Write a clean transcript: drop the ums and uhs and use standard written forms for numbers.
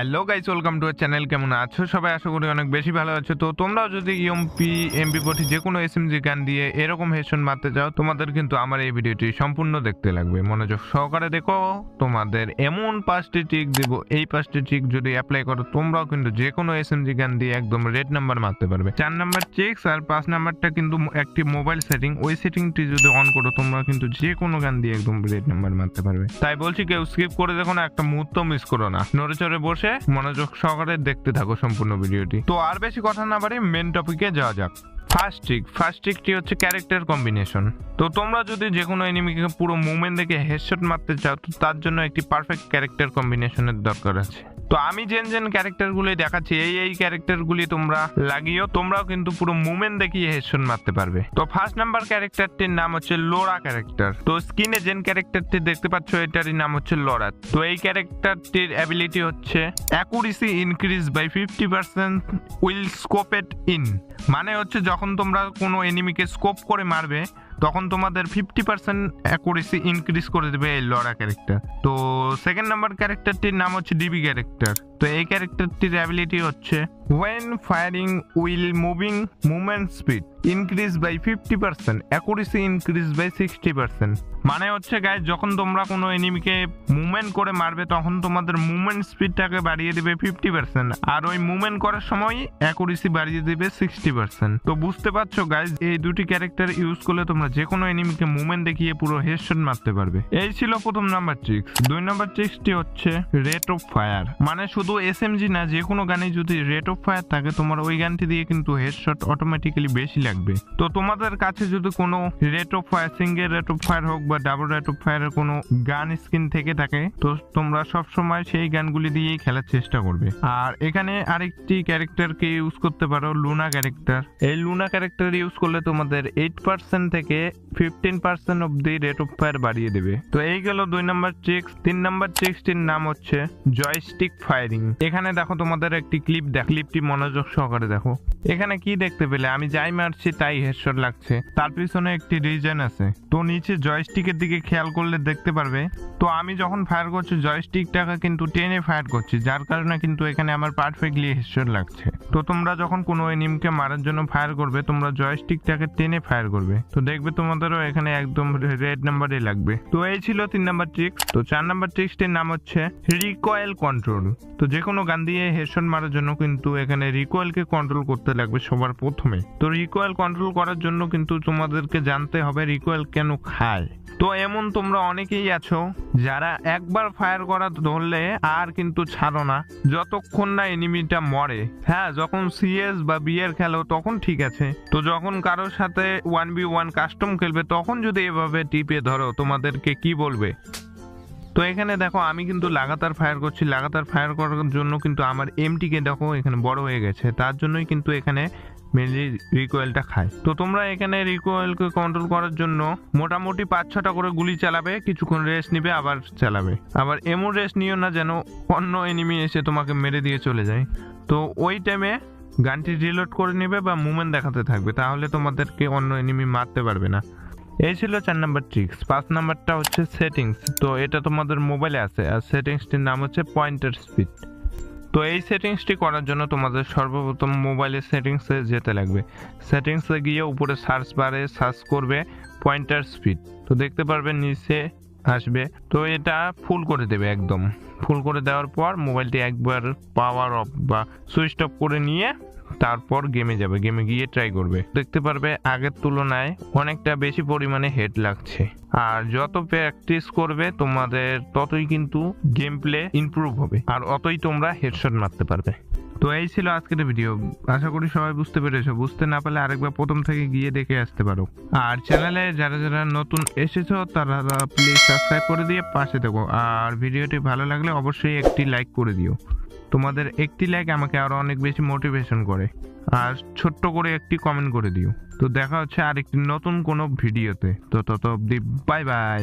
Hello guys, welcome to channel. কেমন আছো সবাই? আশা করি অনেক বেশি ভালো আছো। তো তোমরাও যদি ইএমপি এমপি40 যে কোনো এসএমজি গান দিয়ে এরকম হেডশট মারতে চাও, তোমাদের কিন্তু আমার এই ভিডিওটি সম্পূর্ণ দেখতে লাগবে। মনোযোগ সহকারে দেখো। তোমাদের এমন 5টি ট্রিক দেব, এই 5টি ট্রিক যদি অ্যাপ্লাই করো তোমরাও কিন্তু যে কোনো এসএমজি গান দিয়ে একদম রেড নাম্বার মারতে পারবে। 4 নাম্বার ট্রিক্স আর 5 নাম্বারটা কিন্তু একটি মোবাইল সেটিং, ওই সেটিংটি যদি অন করো তোমরা কিন্তু যে কোনো গান দিয়ে একদম রেড নাম্বার মারতে পারবে। তাই বলছি কেউ স্কিপ করে দেখো না, একটা মুহূর্ত মিস করো না। নড়ে চড়ে বসে মনোযোগ সহকারে দেখতে থাকো সম্পূর্ণ ভিডিওটি। তো আর বেশি কথা না বাড়ি মেন টপিকে যাওয়া যাক। ফার্স্ট ট্রিকটি হচ্ছে ক্যারেক্টার কম্বিনেশন। তো তোমরা যদি যে কোনো এনিমিকে পুরো মুভমেন্ট দেখে হেডশট মারতে চাও, তো তার জন্য একটি পারফেক্ট ক্যারেক্টার কম্বিনেশনের দরকার আছে। তো আমি যেন ক্যারেক্টারগুলি দেখাচ্ছি, এই ক্যারেক্টারগুলি তোমরা লাগিয়েও তোমরাও কিন্তু পুরো মুভমেন্ট দেখিয়ে হেডশট মারতে পারবে। তো ফার্স্ট নাম্বার ক্যারেক্টারটির নাম হচ্ছে লোরা ক্যারেক্টার। তো স্ক্রিনে যেন ক্যারেক্টারটি দেখতে পাচ্ছ এটারই নাম হচ্ছে লোরা। তো এই ক্যারেক্টারটির অ্যাবিলিটি হচ্ছে accuracy increase by 50% will scoped in. মানে হচ্ছে যখন তোমরা কোনো এনিমিকে স্কোপ করে মারবে তখন তোমাদের 50% অ্যাকুরেসি ইনক্রিজ করে দেবে এই লরা ক্যারেক্টার। তো সেকেন্ড নাম্বার ক্যারেক্টারটির নাম হচ্ছে ডিবি ক্যারেক্টার। তো এই ক্যারেক্টারটির অ্যাবিলিটি হচ্ছে when firing will moving movement speed increase by 50% accuracy increase by 60%। মানে হচ্ছে গাইস, যখন তোমরা কোনো এনিমিকে মুভমেন্ট করে মারবে তখন তোমাদের মুভমেন্ট স্পিডটাকে বাড়িয়ে দিবে 50%, আর ওই মুভমেন্ট করার সময় অ্যাকুরেসি বাড়িয়ে দিবে 60%। তো বুঝতে পারছো গাইস, এই দুটি ক্যারেক্টার ইউজ করলে তোমরা যে কোনো এনিমিকে মুভমেন্ট দেখিয়ে পুরো হেডশট মারতে পারবে। এই ছিল প্রথম নাম্বার ট্রিক্স। 2 নাম্বার ট্রিক্সটি হচ্ছে রেট অফ ফায়ার। মানে শুধু এসএমজি না, যে কোনো গানে যদি রেট অফ ফায়ার থাকে তোমার ওই গানটি দিয়ে কিন্তু হেডশট অটোমেটিক্যালি বেশি লাগবে। তো তোমাদের কাছে যদি কোনো rate of fire, single rate of fire হোক বা ডাবল রেট অফ ফায়ারের কোনো গান স্কিন থেকে থাকে, তো তোমরা সব সময় সেই গানগুলি দিয়েই খেলার চেষ্টা করবে। আর এখানে আরেকটি ক্যারেক্টারকে ইউজ করতে পারো, লুনা ক্যারেক্টার। এই লুনা ক্যারেক্টার ইউজ করলে তোমাদের 8% থেকে 15% অব্দি রেট অফ ফায়ার বাড়িয়ে দেবে। তো এই গেল 2 নাম্বার ট্রিক্স। 3 নাম্বার ট্রিক্সটির নাম হচ্ছে জয়স্টিক ফায়ারিং। এখানে দেখো তোমাদের একটি ক্লিপটি মনোযোগ সহকারে দেখো। এখানে কি দেখতে পেলে? আমি যাই মারছি তাই হেডশট লাগছে। তার পিছনে একটি রিজন আছে। তো নিচে জয়স্টিকের দিকে খেয়াল করলে দেখতে পারবে। তো আমি যখন ফায়ার করছি জয়স্টিকটাকে কিন্তু টেনে ফায়ার করছি, যার কারণে কিন্তু এখানে আমার পারফেক্টলি হেডশট লাগছে। তো তোমরা যখন কোনো এনিমিকে মারার জন্য ফায়ার করবে তোমরা জয়স্টিকটাকে টেনে ফায়ার করবে, তো দেখবে তোমাদেরও এখানে একদম রেড নাম্বারই লাগবে। তো এই ছিল 3 নাম্বার ট্রিক্স। তো 4 নাম্বার ট্রিক্সটির নাম হচ্ছে রিকয়েল কন্ট্রোল। তো যে কোনো গান দিয়ে হেডশট মারার জন্য কিন্তু এখানে রিকয়েলকে কন্ট্রোল করতে লাগবে সবার প্রথমে। তো রিকয়েল কন্ট্রোল করার জন্য কিন্তু তোমাদেরকে জানতে হবে রিকয়েল কেন খায়। তো এমন তোমরা অনেকেই আছো যারা একবার ফায়ার করা ধরলে আর কিন্তু ছাড়ো না যতক্ষণ না এনিমিটা মরে। হ্যাঁ, যখন সিএস বা বিএর খেলো তখন ঠিক আছে। তো যখন কারোর সাথে 1v1 কাস্টম খেলবে তখন যদি এভাবে টিপে ধরো, তোমাদেরকে কি বলবে? তো এখানে দেখো আমি কিন্তু লাগাতার ফায়ার করছি। লাগাতার ফায়ার করার জন্য কিন্তু আমার এমটিকে দেখো এখানে বড় হয়ে গেছে, তার জন্যই কিন্তু এখানে মেনলি রিকয়েলটা খায়। তো তোমরা এখানে রিকয়েলকে কন্ট্রোল করার জন্য মোটামুটি 5-6টা করে গুলি চালাবে, কিছুক্ষণ রেস্ট নিবে, আবার চালাবে। আবার এমন রেস্ট নিও না যেন অন্য এনিমি এসে তোমাকে মেরে দিয়ে চলে যায়। তো ওই টাইমে গানটি রিলোড করে নেবে বা মুভমেন্ট দেখাতে থাকবে, তাহলে তোমাদেরকে অন্য এনিমি মারতে পারবে না। এই ছিল 4 নাম্বার ট্রিক্স। 5 নাম্বারটা হচ্ছে সেটিংস। তো এটা তোমাদের মোবাইলে আছে, আর সেটিংসটির নাম হচ্ছে পয়েন্টার স্পিড। তো এই সেটিংসটি করার জন্য তোমাদের সর্বপ্রথম মোবাইলের সেটিংসে যেতে লাগবে। সেটিংসে গিয়ে উপরে সার্চ বারে সার্চ করবে পয়েন্টার স্পিড। তো দেখতে পারবেন নিচে আসবে। তো এটা ফুল করে দেবে, একদম ফুল করে দেওয়ার পর মোবাইলটি একবার পাওয়ার অফ বা সুইচ অফ করে নিয়ে তারপর গেমে যাবে। গেমে গিয়ে ট্রাই করবে, দেখতে পারবে আগের তুলনায় অনেকটা বেশি পরিমাণে হেড লাগছে। আর যত প্র্যাকটিস করবে তোমাদের ততই কিন্তু গেম প্লে ইমপ্রুভ হবে, আর অতই তোমরা হেডশট মারতে পারবে। তো এই ছিল আজকের ভিডিও। আশা করি সবাই বুঝতে পেরেছো। বুঝতে না পারলে আরেকবার প্রথম থেকে গিয়ে দেখে আসতে পারো। আর চ্যানেলে যারা যারা নতুন এসেছো তারা প্লিজ সাবস্ক্রাইব করে দিয়ে পাশে থাকো। আর ভিডিওটি ভালো লাগলে অবশ্যই একটি লাইক করে দিও। তোমাদের একটি লাইক আমাকে আরো অনেক বেশি মোটিভেশন করে। আর ছোট্ট করে একটি কমেন্ট করে দিও। তো দেখা হচ্ছে আরেকটি নতুন কোনো ভিডিওতে। তো তত অবধি বাই বাই।